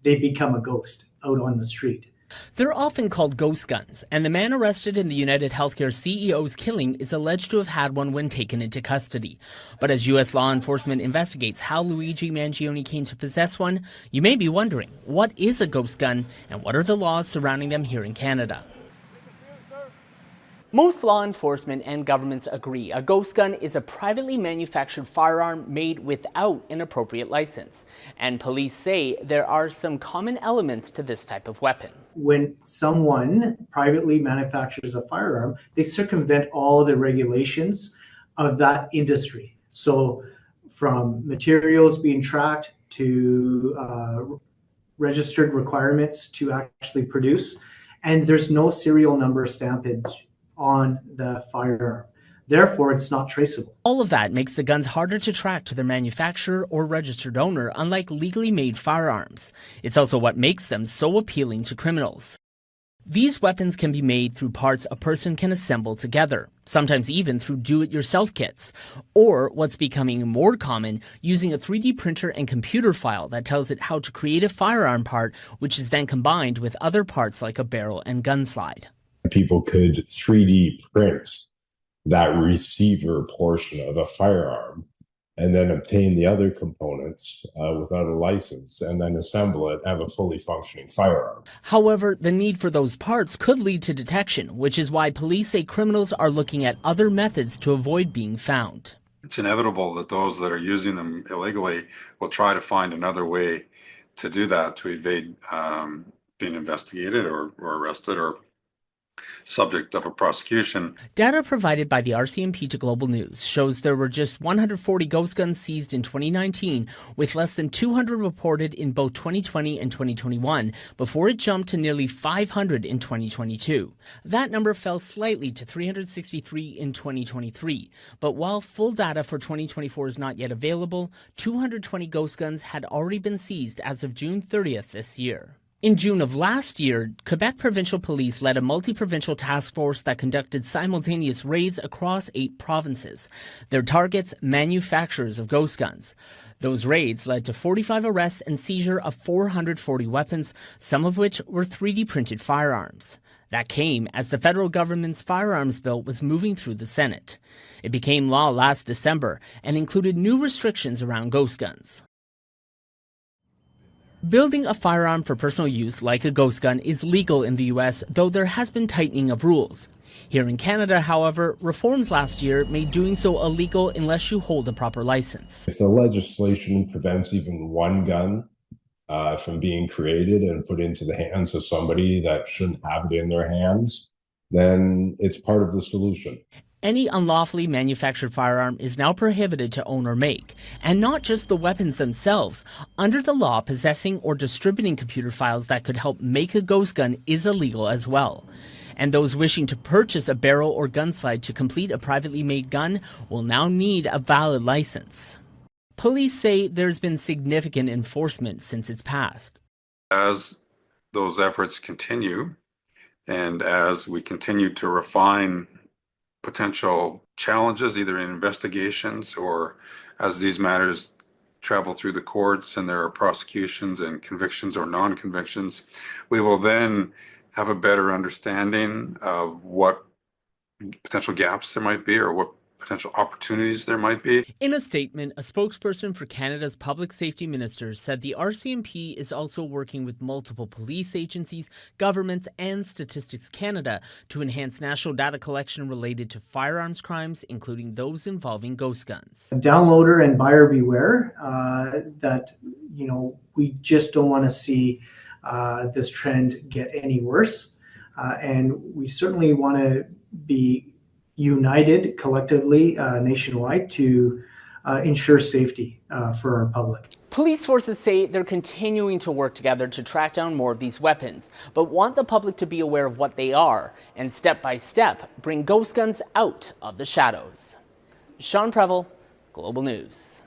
they become a ghost out on the street. They're often called ghost guns, and the man arrested in the UnitedHealthcare CEO's killing is alleged to have had one when taken into custody. But as U.S. law enforcement investigates how Luigi Mangione came to possess one, you may be wondering, what is a ghost gun and what are the laws surrounding them here in Canada? Most law enforcement and governments agree a ghost gun is a privately manufactured firearm made without an appropriate license. And police say there are some common elements to this type of weapon. When someone privately manufactures a firearm, they circumvent all the regulations of that industry. So from materials being tracked to registered requirements to actually produce, and there's no serial number stampage on the firearm. Therefore, it's not traceable. All of that makes the guns harder to track to their manufacturer or registered owner, unlike legally made firearms. It's also what makes them so appealing to criminals. These weapons can be made through parts a person can assemble together, sometimes even through do-it-yourself kits, or what's becoming more common, using a 3D printer and computer file that tells it how to create a firearm part, which is then combined with other parts like a barrel and gun slide. People could 3D print that receiver portion of a firearm and then obtain the other components without a license and then assemble it, have a fully functioning firearm. However, the need for those parts could lead to detection, which is why police say criminals are looking at other methods to avoid being found. It's inevitable that those that are using them illegally will try to find another way to do that, to evade being investigated or arrested or subject of a prosecution. Data provided by the RCMP to Global News shows there were just 140 ghost guns seized in 2019, with less than 200 reported in both 2020 and 2021, before it jumped to nearly 500 in 2022. That number fell slightly to 363 in 2023, but while full data for 2024 is not yet available, 220 ghost guns had already been seized as of June 30th this year. In June of last year, Quebec Provincial Police led a multi-provincial task force that conducted simultaneous raids across 8 provinces. Their targets, manufacturers of ghost guns. Those raids led to 45 arrests and seizure of 440 weapons, some of which were 3D printed firearms. That came as the federal government's firearms bill was moving through the Senate. It became law last December and included new restrictions around ghost guns. Building a firearm for personal use, like a ghost gun, is legal in the U.S., though there has been tightening of rules. Here in Canada, however, reforms last year made doing so illegal unless you hold a proper license. If the legislation prevents even one gun from being created and put into the hands of somebody that shouldn't have it in their hands, then it's part of the solution. Any unlawfully manufactured firearm is now prohibited to own or make, and not just the weapons themselves. Under the law, possessing or distributing computer files that could help make a ghost gun is illegal as well. And those wishing to purchase a barrel or gun slide to complete a privately made gun will now need a valid license. Police say there's been significant enforcement since it's passed. As those efforts continue, and as we continue to refine potential challenges, either in investigations or as these matters travel through the courts and there are prosecutions and convictions or non-convictions, we will then have a better understanding of what potential gaps there might be or what potential opportunities there might be. In a statement, a spokesperson for Canada's Public Safety Minister said the RCMP is also working with multiple police agencies, governments, and Statistics Canada to enhance national data collection related to firearms crimes, including those involving ghost guns. Downloader and buyer beware that, we just don't want to see this trend get any worse. And we certainly want to be united collectively nationwide to ensure safety for our public. Police forces say they're continuing to work together to track down more of these weapons, but want the public to be aware of what they are and step by step bring ghost guns out of the shadows. Sean Previl, Global News.